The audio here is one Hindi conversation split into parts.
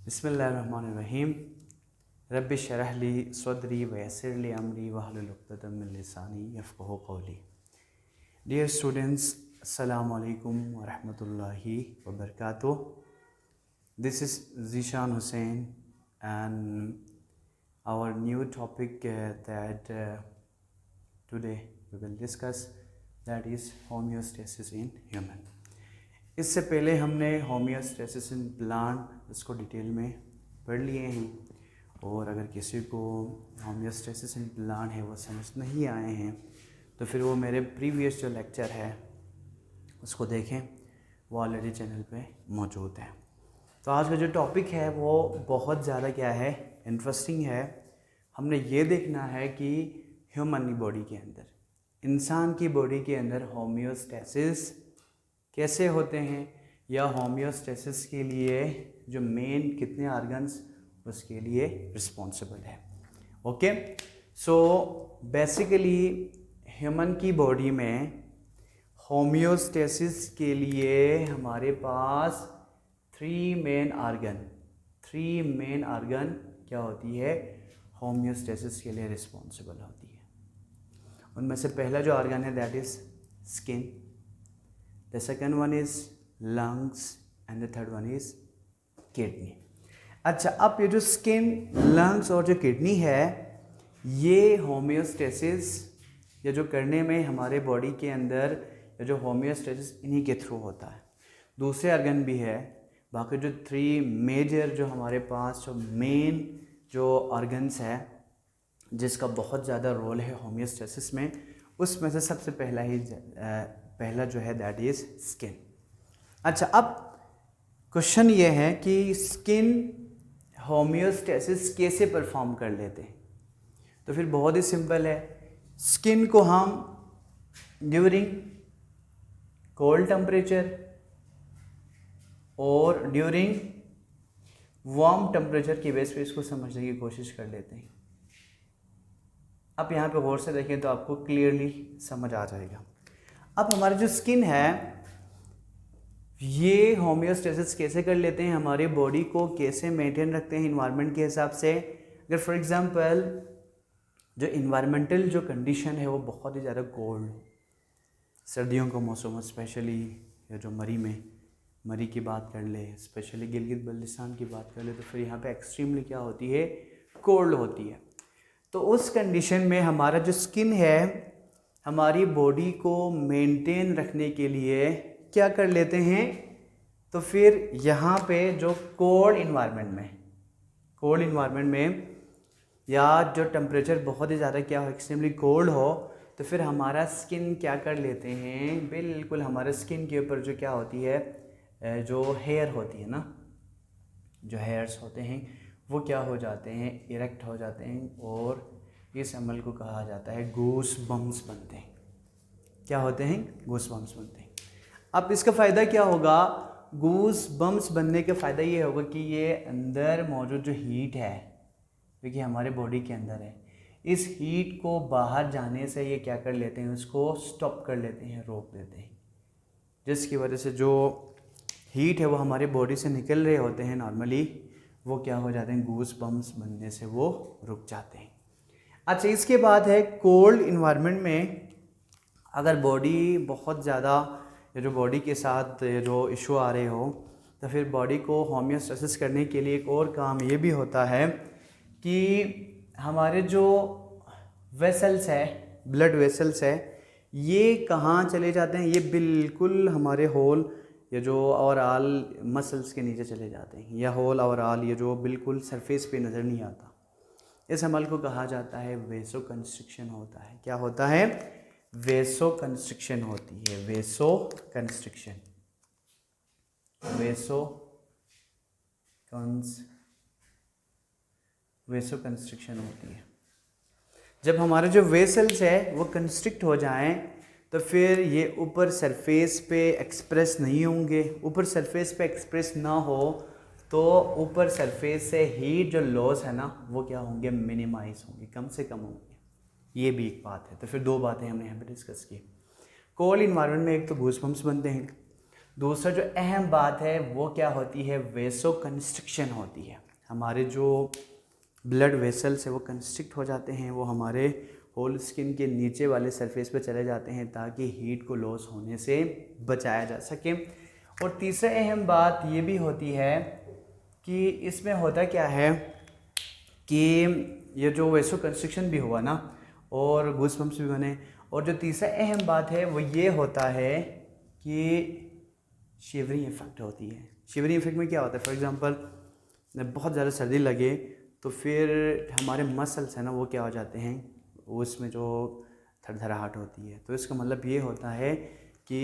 बिस्मिल्लाहिर्रहमानिर्रहीम। रब्बि शरह ली सदरी वयस्सिर ली अमरी वहलुल उक़दतम मिन लिसानी यफ़क़हू क़ौली। Dear students, Assalamu alaikum wa rahmatullahi wa barakatuh. This is Zishan Hussain and our new topic that today we will discuss, that is homeostasis in human. इससे पहले हमने होमियोस्टेसिस इन प्लांट इसको डिटेल में पढ़ लिए हैं, और अगर किसी को होमियोस्टेसिस इन प्लांट है वो समझ नहीं आए हैं तो फिर वो मेरे प्रीवियस जो लेक्चर है उसको देखें, वो ऑलरेडी चैनल पे मौजूद है। तो आज का जो टॉपिक है वो बहुत ज़्यादा क्या है, इंटरेस्टिंग है। हमने ये देखना है कि ह्यूमन बॉडी के अंदर, इंसान की बॉडी के अंदर होमियोस्टेसिस कैसे होते हैं, या होमियोस्टेसिस के लिए जो मेन कितने ऑर्गन्स उसके लिए रिस्पॉन्सिबल है। ओके, सो बेसिकली ह्यूमन की बॉडी में होमियोस्टेसिस के लिए हमारे पास थ्री मेन आर्गन क्या होती है, होमियोस्टेसिस के लिए रिस्पॉन्सिबल होती है। उनमें से पहला जो आर्गन है that is skin, the second one is lungs and the third one is kidney। अच्छा, अब ये जो स्किन, लंग्स और जो किडनी है, ये होमियोस्टेसिस या जो करने में हमारे बॉडी के अंदर या जो होमियोस्टेसिस इन्हीं के थ्रू होता है। दूसरे आर्गन भी है, बाकी जो थ्री मेजर जो हमारे पास जो मेन जो ऑर्गन्स है जिसका बहुत ज़्यादा रोल है होमियोस्टेसिस में, उसमें से सबसे पहला जो है दैट इज स्किन। अच्छा, अब क्वेश्चन ये है कि स्किन होमियोस्टेसिस कैसे परफॉर्म कर लेते हैं। तो फिर बहुत ही सिंपल है, स्किन को हम ड्यूरिंग कोल्ड टेम्परेचर और ड्यूरिंग वार्म टेम्परेचर की बेस पे इसको समझने की कोशिश कर लेते हैं। आप यहाँ पे गौर से देखें तो आपको क्लियरली समझ आ जाएगा। अब हमारी जो स्किन है ये होमियोस्टेसिस कैसे कर लेते हैं, हमारी बॉडी को कैसे मेंटेन रखते हैं इन्वायरमेंट के हिसाब से। अगर फॉर एग्जांपल जो इन्वायरमेंटल जो कंडीशन है वो बहुत ही ज़्यादा कोल्ड, सर्दियों का मौसम स्पेशली, या जो मरी की बात कर ले, स्पेशली गिलगित बल्तिस्तान की बात कर ले, तो फिर यहाँ पे एक्सट्रीमली क्या होती है, कोल्ड होती है। तो उस कंडीशन में हमारा जो स्किन है हमारी बॉडी को मेंटेन रखने के लिए क्या कर लेते हैं, तो फिर यहाँ पे जो कोल्ड इन्वायरमेंट में या जो टेम्परेचर बहुत ही ज़्यादा क्या हो, एक्सट्रीमली कोल्ड हो, तो फिर हमारा स्किन क्या कर लेते हैं, बिल्कुल हमारे स्किन के ऊपर जो क्या होती है, जो हेयर होती है ना, जो हेयर्स होते हैं वो क्या हो जाते हैं, इरेक्ट हो जाते हैं, और इस अमल को कहा जाता है गूस बम्स बनते हैं। क्या होते हैं, गूस बम्स बनते हैं। अब इसका फ़ायदा क्या होगा, गूस बम्स बनने का फ़ायदा ये होगा कि ये अंदर मौजूद जो हीट है, क्योंकि हमारे बॉडी के अंदर है, इस हीट को बाहर जाने से ये क्या कर लेते हैं, उसको स्टॉप कर लेते हैं, रोक देते हैं, जिसकी वजह से जो हीट है वो हमारे बॉडी से निकल रहे होते हैं नॉर्मली, वो क्या हो जाते हैं, गूस बम्स बनने से वो रुक जाते हैं। अच्छा, इसके बाद है कोल्ड इन्वायरमेंट में अगर बॉडी बहुत ज़्यादा या जो बॉडी के साथ जो इशू आ रहे हो, तो फिर बॉडी को होमियोस्टेसिस करने के लिए एक और काम ये भी होता है कि हमारे जो वेसल्स है, ब्लड वेसल्स है, ये कहाँ चले जाते हैं, ये बिल्कुल हमारे होल या जो ओवरऑल मसल्स के नीचे चले जाते हैं, या होल ओवरऑल ये जो बिल्कुल सरफेस पे नज़र नहीं आता। इस अमल को कहा जाता है वेसो कंस्ट्रिक्शन होता है। क्या होता है, वेसो कंस्ट्रिक्शन होती है, वेसो कंस्ट्रिक्शन होती है। जब हमारे जो वेसल्स है वो कंस्ट्रिक्ट हो जाएं तो फिर ये ऊपर सरफेस पे एक्सप्रेस नहीं होंगे। ऊपर सरफेस पे एक्सप्रेस ना हो तो ऊपर सरफेस से हीट जो लॉस है ना वो क्या होंगे, मिनिमाइज होंगे, कम से कम होंगे। ये भी एक बात है। तो फिर दो बातें हमने यहाँ पे डिस्कस की। कोल्ड इन्वायरमेंट में एक तो गूज़बम्प्स बनते हैं, दूसरा जो अहम बात है वो क्या होती है, वेसो कंस्ट्रिक्शन होती है। हमारे जो ब्लड वेसल्स है वो कंस्ट्रिक्ट हो जाते हैं, वो हमारे होल स्किन के नीचे वाले सरफेस पे चले जाते हैं ताकि हीट को लॉस होने से बचाया जा सके। और तीसरा अहम बात ये भी होती है कि इसमें होता क्या है कि ये जो वेसो कंस्ट्रिक्शन भी हुआ ना और गूस बम्प्स भी बने, और जो तीसरा अहम बात है वो ये होता है कि शिवरिंग इफेक्ट होती है। शिवरिंग इफेक्ट में क्या होता है, फॉर एग्जांपल बहुत ज़्यादा सर्दी लगे तो फिर हमारे मसल्स हैं ना वो क्या हो जाते हैं, उसमें जो थरथराहट होती है। तो इसका मतलब ये होता है कि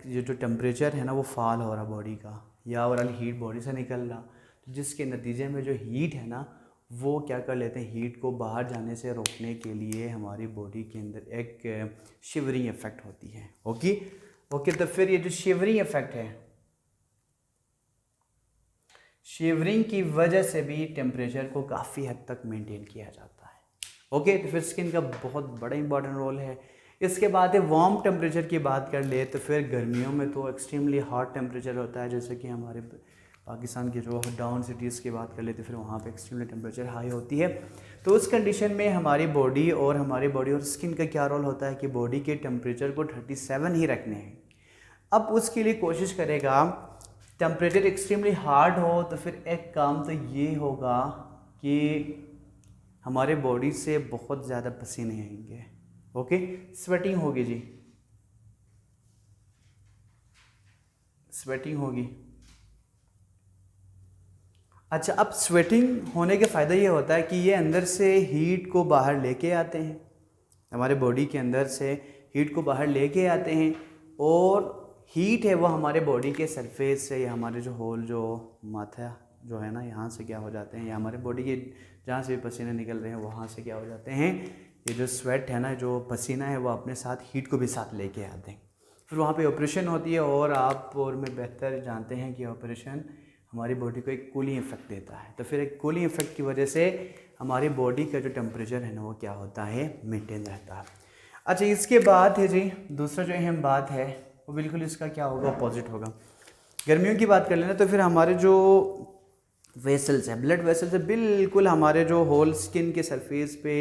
ये जो टेम्परेचर है ना वो फॉल हो रहा बॉडी का, या ओवरऑल हीट बॉडी से निकल रहा, तो जिसके नतीजे में जो हीट है ना वो क्या कर लेते हैं, हीट को बाहर जाने से रोकने के लिए हमारी बॉडी के अंदर एक शिवरिंग इफेक्ट होती है। ओके तो फिर ये जो शिवरिंग इफेक्ट है, शिवरिंग की वजह से भी टेम्परेचर को काफ़ी हद तक मेंटेन किया जाता है। ओके तो फिर स्किन का बहुत बड़ा इंपॉर्टेंट रोल है। इसके बाद है वार्म टेम्परेचर की बात कर ले तो फिर गर्मियों में तो एक्सट्रीमली हॉट टेम्परेचर होता है, जैसे कि हमारे पाकिस्तान के जो डाउन सिटीज़ की बात कर लेते फिर वहाँ पे एक्सट्रीमली टेम्परेचर हाई होती है। तो उस कंडीशन में हमारी बॉडी और स्किन का क्या रोल होता है कि बॉडी के टेम्परेचर को 37 ही रखने हैं। अब उसके लिए कोशिश करेगा, टेम्परेचर एक्सट्रीमली हार्ड हो तो फिर एक काम तो ये होगा कि हमारे बॉडी से बहुत ज़्यादा पसीने आएंगे। ओके स्वेटिंग होगी जी, स्वेटिंग होगी। अच्छा अब स्वेटिंग होने के फ़ायदा ये होता है कि ये अंदर से हीट को बाहर लेके आते हैं, हमारे बॉडी के अंदर से हीट को बाहर लेके आते हैं, और हीट है वो हमारे बॉडी के सरफेस से या हमारे जो होल जो माथा जो है ना यहाँ से क्या हो जाते हैं, या हमारे बॉडी के जहाँ से भी पसीने निकल रहे हैं वहाँ से क्या हो जाते हैं, ये जो स्वेट है ना जो पसीना है वो अपने साथ हीट को भी साथ लेके आते हैं। फिर वहाँ पे ऑपरेशन होती है, और आप और मैं बेहतर जानते हैं कि ऑपरेशन हमारी बॉडी को एक कूलिंग इफेक्ट देता है। तो फिर एक कूलिंग इफेक्ट की वजह से हमारी बॉडी का जो टेम्परेचर है ना वो क्या होता है, मेंटेन रहता है। अच्छा इसके बाद है जी दूसरा जो अहम बात है वो बिल्कुल इसका क्या होगा, अपोजिट होगा। गर्मियों की बात कर लेना तो फिर हमारे जो वेसल्स हैं, ब्लड वेसल्स है, बिल्कुल हमारे जो होल स्किन के सरफेस पे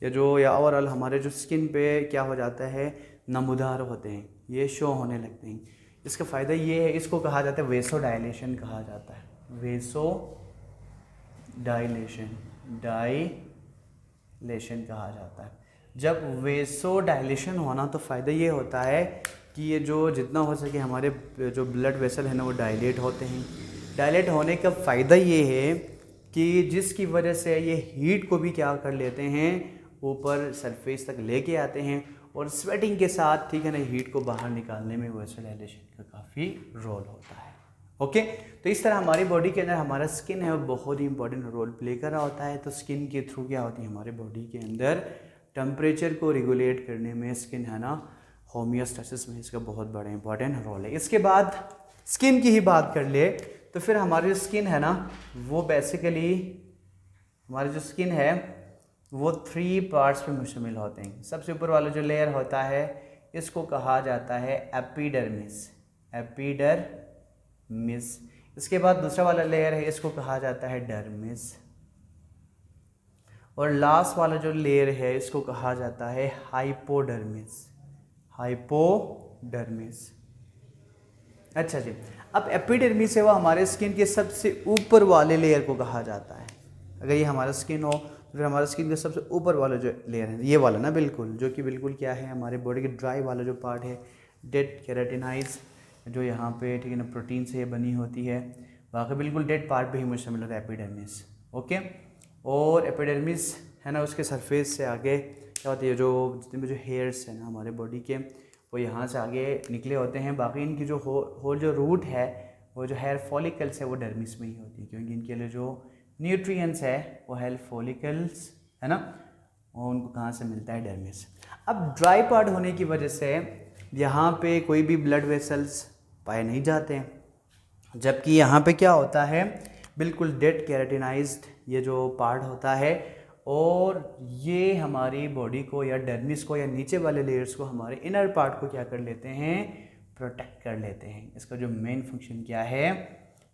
या ओवरऑल हमारे जो स्किन पे क्या हो जाता है, नमूदार होते हैं, ये शो होने लगते हैं। इसका फ़ायदा ये है, इसको कहा जाता है वेसो डायलेशन कहा जाता है, वेसो डायलेशन कहा जाता है। जब वेसो डायलेशन होना तो फ़ायदा ये होता है कि ये जो जितना हो सके हमारे जो ब्लड वेसल है ना वो डायलेट होते हैं। डायलेट होने का फ़ायदा ये है कि जिसकी वजह से ये हीट को भी क्या कर लेते हैं, ऊपर सरफेस तक लेके आते हैं, और स्वेटिंग के साथ ठीक है ना हीट को बाहर निकालने में वेसो डायलेशन का काफ़ी रोल होता है। ओके तो इस तरह हमारी बॉडी के अंदर हमारा स्किन है वो बहुत ही इंपॉर्टेंट रोल प्ले कर रहा होता है। तो स्किन के थ्रू क्या होती है, हमारे बॉडी के अंदर टेम्परेचर को रेगुलेट करने में स्किन है ना होमियोस्टेसिस में इसका बहुत बड़ा इंपॉर्टेंट रोल है। इसके बाद स्किन की ही बात कर ले तो फिर हमारी जो स्किन है ना वो बेसिकली हमारी जो स्किन है वो 3 पार्ट्स पे मुश्तमिल होते हैं। सबसे ऊपर वाला जो लेयर होता है इसको कहा जाता है एपिडर्मिस, एपिडर्मिस। इसके बाद दूसरा वाला लेयर है इसको कहा जाता है डर्मिस, और लास्ट वाला जो लेयर है इसको कहा जाता है हाइपोडर्मिस, हाइपोडर्मिस। अच्छा जी, अब एपिडर्मिस है वो हमारे स्किन के सबसे ऊपर वाले लेयर को कहा जाता है। अगर ये हमारा स्किन हो तो फिर हमारा स्किन का सबसे ऊपर वाला जो लेयर है ये वाला ना, बिल्कुल जो कि बिल्कुल क्या है हमारे बॉडी के ड्राई वाला जो पार्ट है, डेड केराटिनाइज जो यहाँ पे ठीक है ना प्रोटीन से ये बनी होती है, बाकी बिल्कुल डेड पार्ट पे ही मुश्तमिल होता है एपिडर्मिस। ओके और एपिडर्मिस है ना उसके सरफेस से आगे क्या होती है, जो जितने भी जो हेयर्स हैं ना हमारे बॉडी के वो यहाँ से आगे निकले होते हैं। बाकी इनकी जो होल जो रूट है वो जो हेयर फॉलिकल्स है वो डर्मिस में ही होती है, क्योंकि इनके लिए जो न्यूट्रिएंट्स है वो हेयर फॉलिकल्स है ना और उनको कहाँ से मिलता है, डर्मिस। अब ड्राई पार्ट होने की वजह से यहाँ पे कोई भी ब्लड वेसल्स पाए नहीं जाते हैं, जबकि यहाँ पे क्या होता है बिल्कुल डेड केराटिनाइज्ड ये जो पार्ट होता है, और ये हमारी बॉडी को या डर्मिस को या नीचे वाले लेयर्स को हमारे इनर पार्ट को क्या कर लेते हैं, प्रोटेक्ट कर लेते हैं। इसका जो मेन फंक्शन क्या है,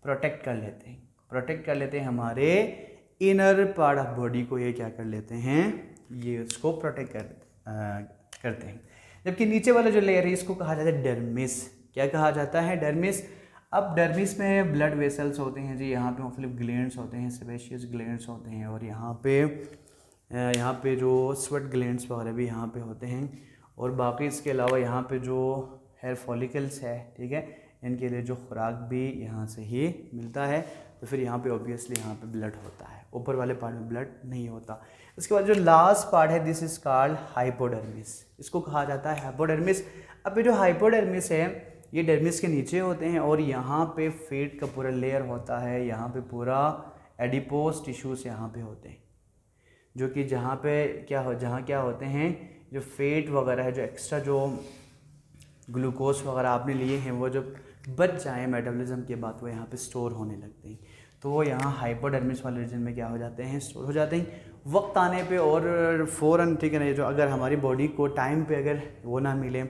प्रोटेक्ट कर लेते हैं। प्रोटेक्ट कर लेते हैं हमारे इनर पार्ट ऑफ बॉडी को, ये क्या कर लेते हैं, ये उसको प्रोटेक्ट करते हैं। जबकि नीचे वाला जो लेयर है इसको कहा जाता है डर्मिस। क्या कहा जाता है, डर्मिस। अब डर्मिस में ब्लड वेसल्स होते हैं जी, यहाँ पे मुख्तलिफ ग्लैंड्स होते हैं, सेबेशियस ग्लैंड्स होते हैं, और यहाँ पे जो स्वेट ग्लैंड्स वगैरह भी यहाँ पे होते हैं, और बाकी इसके अलावा यहाँ पे जो हेयर फॉलिकल्स है, ठीक है, इनके लिए जो खुराक भी यहाँ से ही मिलता है। तो फिर यहाँ पे ऑब्वियसली यहाँ पे ब्लड होता है, ऊपर वाले पार्ट में ब्लड नहीं होता। इसके बाद जो लास्ट पार्ट है, दिस इज कॉल्ड हाइपोडर्मिस। इसको कहा जाता है हाइपोडर्मिस। अब ये जो हाइपोडर्मिस है ये डर्मिस के नीचे होते हैं, और यहाँ पे फैट का पूरा लेयर होता है, यहाँ पे पूरा एडिपोज टिश्यूज यहाँ पे होते हैं, जो कि जहाँ क्या होते हैं, जो फैट वगैरह है, जो एक्स्ट्रा जो ग्लूकोज वगैरह आपने लिए हैं, वो जब बच जाए मेटाबॉलिज्म के बाद वो यहाँ पे स्टोर होने लगते हैं। तो वो यहाँ हाइपोडर्मिस वाले रीजन में क्या हो जाते हैं, स्टोर हो जाते हैं वक्त आने पे, और फ़ौरन, ठीक है ना, जो अगर हमारी बॉडी को टाइम पे अगर वो ना मिले,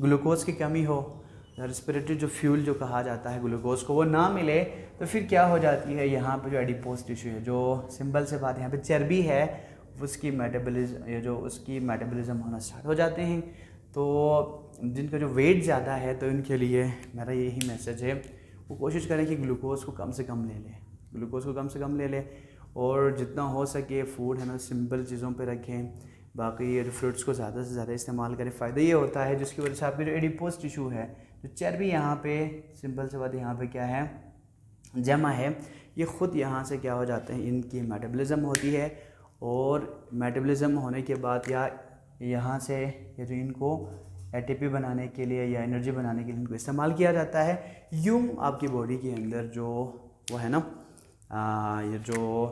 ग्लूकोज की कमी हो, रेस्पिरेटरी जो फ्यूल जो कहा जाता है ग्लूकोज को, वो ना मिले, तो फिर क्या हो जाती है, यहाँ पे जो एडिपोज टिश्यू है, जो सिंपल से बात यहाँ पे चर्बी है, उसकी मेटाबॉलिज्म होना स्टार्ट हो जाते हैं। तो जिनका जो वेट ज़्यादा है, तो इनके लिए मेरा यही मैसेज है, वो कोशिश करें कि ग्लूकोज को कम से कम ले लें, और जितना हो सके फूड है ना सिंपल चीज़ों पे रखें। बाकी ये फ्रूट्स को ज़्यादा से ज़्यादा इस्तेमाल करें। फ़ायदा ये होता है जिसकी वजह से आपकी जो एडिपोज टिश्यू है, जो चर्बी यहाँ पे, सिंपल से बात यहाँ पे क्या है, जमा है, ये ख़ुद यहाँ से क्या हो जाते हैं, इनकी मेटाबॉलिज्म होती है, और मेटाबॉलिज्म होने के बाद या यहाँ से ये जो इनको एटीपी बनाने के लिए या एनर्जी बनाने के लिए इनको इस्तेमाल किया जाता है। यूं आपकी बॉडी के अंदर जो वो है ना, ये जो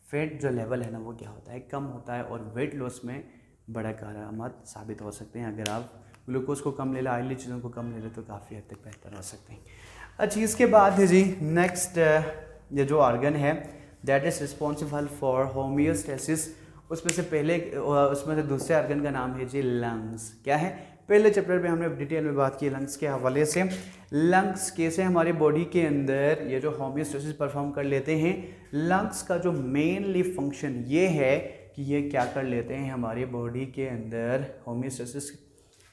फैट जो लेवल है ना, वो क्या होता है, कम होता है, और वेट लॉस में बड़ा कारआमद साबित हो सकते हैं। अगर आप ग्लूकोज को कम ले लें, ऑयली चीज़ों को कम ले लें, तो काफ़ी हद तक बेहतर हो सकते हैं। अच्छा, इसके बाद है जी नेक्स्ट, ये जो ऑर्गन है that is responsible for homeostasis, उसमें से दूसरे ऑर्गन का नाम है जी लंग्स। क्या है, पहले चैप्टर में हमने डिटेल में बात की लंग्स के हवाले से। लंग्स कैसे हमारी बॉडी के अंदर ये जो होमियोस्टेसिस परफॉर्म कर लेते हैं। लंग्स का जो मेनली फंक्शन ये है कि ये क्या कर लेते हैं, हमारी बॉडी के अंदर होमियोस्टेसिस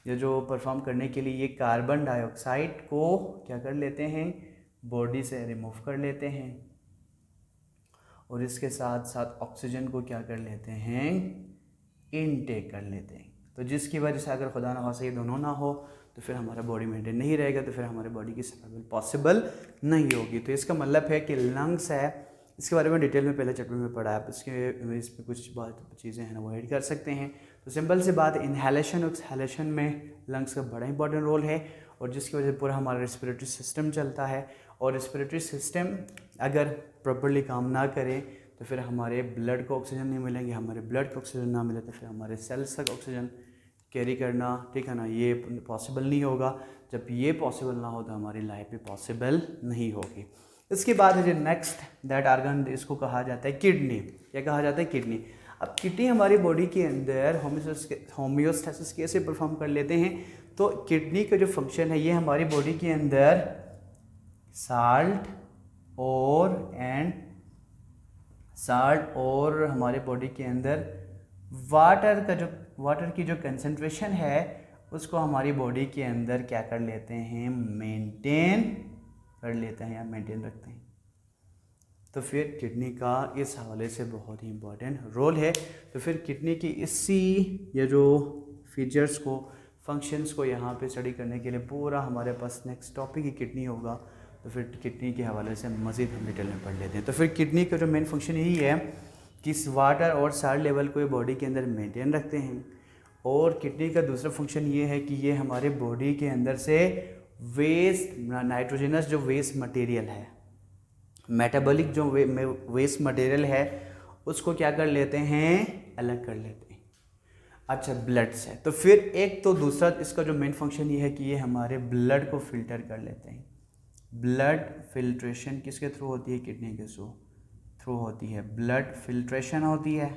ये जो परफॉर्म करने के लिए ये कार्बन डाइऑक्साइड को क्या कर लेते हैं, बॉडी से रिमूव कर लेते हैं, और इसके साथ साथ ऑक्सीजन को क्या कर लेते हैं, इनटेक कर लेते हैं। तो जिसकी वजह से अगर खुदा ना खास्ता ये दोनों ना हो, तो फिर हमारा बॉडी मेंटेन नहीं रहेगा, तो फिर हमारे बॉडी की सर्वाइवल पॉसिबल नहीं होगी। तो इसका मतलब है कि लंग्स है, इसके बारे में डिटेल में पहले चैप्टर में पढ़ा है, इसमें कुछ चीज़ें हैं ना वो ऐड कर सकते हैं। तो सिंपल सी बात, इनहेलेशन और एक्सहेलेशन में लंग्स का बड़ा इंपॉर्टेंट रोल है, और जिसकी वजह से पूरा हमारा रेस्पिरेटरी सिस्टम चलता है, और रेस्पिरेटरी सिस्टम अगर प्रॉपर्ली काम ना करे, तो फिर हमारे ब्लड को ऑक्सीजन नहीं मिलेंगे, हमारे ब्लड को ऑक्सीजन ना मिले, तो फिर हमारे सेल्स तक ऑक्सीजन कैरी करना, ठीक है ना, ये पॉसिबल नहीं होगा। जब ये पॉसिबल ना हो, तो हमारी लाइफ भी पॉसिबल नहीं होगी। इसके बाद है जो नेक्स्ट दैट ऑर्गन, इसको कहा जाता है किडनी। क्या कहा जाता है, किडनी। अब किडनी हमारी बॉडी के अंदर होमियोस्टेसिस कैसे परफॉर्म कर लेते हैं, तो किडनी का जो फंक्शन है, ये हमारी बॉडी के अंदर साल्ट और हमारे बॉडी के अंदर वाटर की जो कंसंट्रेशन है, उसको हमारी बॉडी के अंदर क्या कर लेते हैं, मेंटेन कर लेते हैं या मेंटेन रखते हैं। तो फिर किडनी का इस हवाले से बहुत ही इम्पोर्टेंट रोल है। तो फिर किडनी की ये जो फीचर्स को, फंक्शंस को यहाँ पे स्टडी करने के लिए पूरा हमारे पास नेक्स्ट टॉपिक ही किडनी होगा। तो फिर किडनी के हवाले से मज़ीद हम डिटेल में पढ़ लेते हैं। तो फिर किडनी का जो मेन फंक्शन यही है कि इस वाटर और साल्ट लेवल को ये बॉडी के अंदर मेंटेन रखते हैं। और किडनी का दूसरा फंक्शन ये है कि ये हमारे बॉडी के अंदर से वेस्ट, नाइट्रोजनस जो वेस्ट मटेरियल है, मेटाबॉलिक जो वेस्ट मटेरियल है, उसको क्या कर लेते हैं, अलग कर लेते हैं। अच्छा, ब्लड से, तो फिर एक तो दूसरा इसका जो मेन फंक्शन ये है कि ये हमारे ब्लड को फिल्टर कर लेते हैं। ब्लड फिल्ट्रेशन किसके थ्रू होती है, किडनी के थ्रू होती है, ब्लड फिल्ट्रेशन होती है।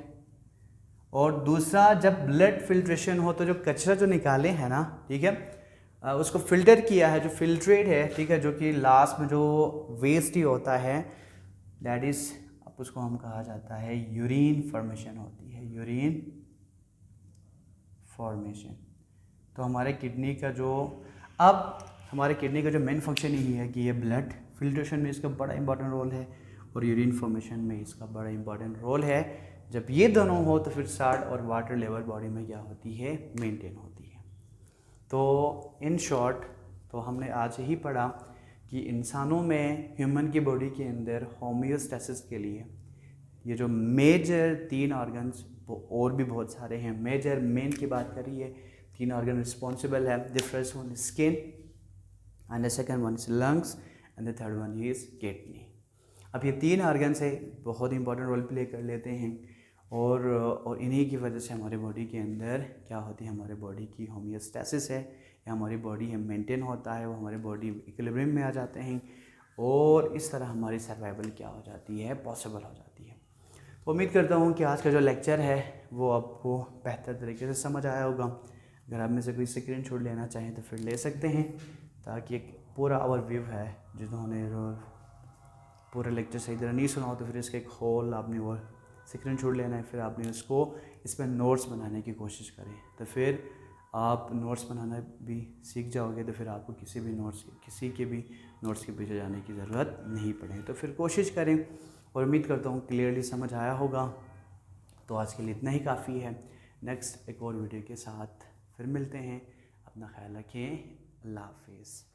और दूसरा, जब ब्लड फिल्ट्रेशन हो तो जो कचरा जो निकाले है ना, ठीक है, उसको फ़िल्टर किया है, जो फिल्ट्रेट है, ठीक है, जो कि लास्ट में जो वेस्ट ही होता है, दैट इज़ अब उसको हम कहा जाता है यूरिन फॉर्मेशन होती है, यूरिन फॉर्मेशन। तो हमारे किडनी का जो मेन फंक्शन यही है कि ये ब्लड फिल्ट्रेशन में इसका बड़ा इंपॉर्टेंट रोल है और यूरिन फॉर्मेशन में इसका बड़ा इंपॉर्टेंट रोल है। जब ये दोनों हो तो फिर साल्ट और वाटर लेवल बॉडी में क्या होती है, मेंटेन होती है। तो इन शॉर्ट तो हमने आज ही पढ़ा कि इंसानों में, ह्यूमन की बॉडी के अंदर होम्योस्टेसिस के लिए ये जो मेजर 3 ऑर्गन्स, और भी बहुत सारे हैं, मेन की बात करिए, 3 ऑर्गन रिस्पॉन्सिबल है। The first one is skin, and the second one is lungs, and the third one is kidney. अब ये 3 ऑर्गन से बहुत इंपॉर्टेंट रोल प्ले कर लेते हैं और इन्हीं की वजह से हमारे बॉडी के अंदर क्या होती है, हमारे बॉडी की होम्योस्टेसिस है, या हमारी बॉडी है मेंटेन होता है, वो हमारी बॉडी इक्विलिब्रियम में आ जाते हैं और इस तरह हमारी सर्वाइवल क्या हो जाती है, पॉसिबल हो जाती है। तो उम्मीद करता हूँ कि आज का जो लेक्चर है वो आपको बेहतर तरीके से समझ आया होगा। अगर आप में से कोई स्क्रीनशॉट लेना चाहें तो फिर ले सकते हैं, ताकि एक पूरा ओवरव्यू है, जिन्होंने पूरा लेक्चर सही तरह नहीं सुना हो तो फिर इसका एक होल आपने वो स्क्रीनशॉट लेना है, फिर आपने उसको इस पर नोट्स बनाने की कोशिश करें, तो फिर आप नोट्स बनाना भी सीख जाओगे, तो फिर आपको किसी के भी नोट्स के पीछे जाने की ज़रूरत नहीं पड़ेगी। तो फिर कोशिश करें, और उम्मीद करता हूँ क्लियरली समझ आया होगा। तो आज के लिए इतना ही काफ़ी है। नेक्स्ट एक और वीडियो के साथ फिर मिलते हैं। अपना ख्याल रखें। अल्लाह हाफिज़।